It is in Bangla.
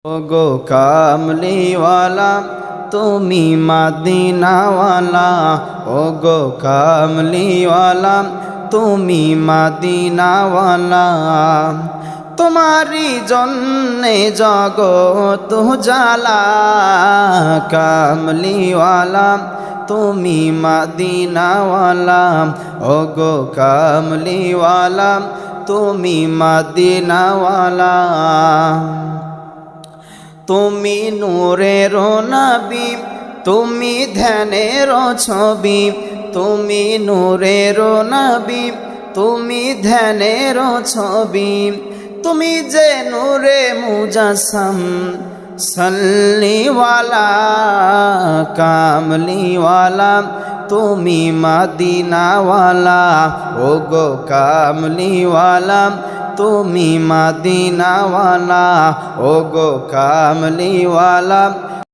ওগো কামলিওয়ালা তুমি মদিনাওয়ালা, ওগো কামলিওয়ালা তুমি মদিনাওয়ালা। তোমারি জন্যে জগৎ জালা, কামলিওয়ালা তুমি মদিনাওয়ালা, ওগো কামলিওয়ালা তুমি মদিনাওয়ালা। তুমি নূরের নবী, তুমি ধ্যানের ছবি, তুমি নূরের নবী, তুমি ধ্যানের ছবি, তুমি যে নূরে মুজাসসাম সাল্লিওয়ালা, কামলিওয়ালা তুমি মদিনাওয়ালা, ওগো কামলিওয়ালা তুমি মদিনাওয়ালা, ওগো কামলিওয়ালা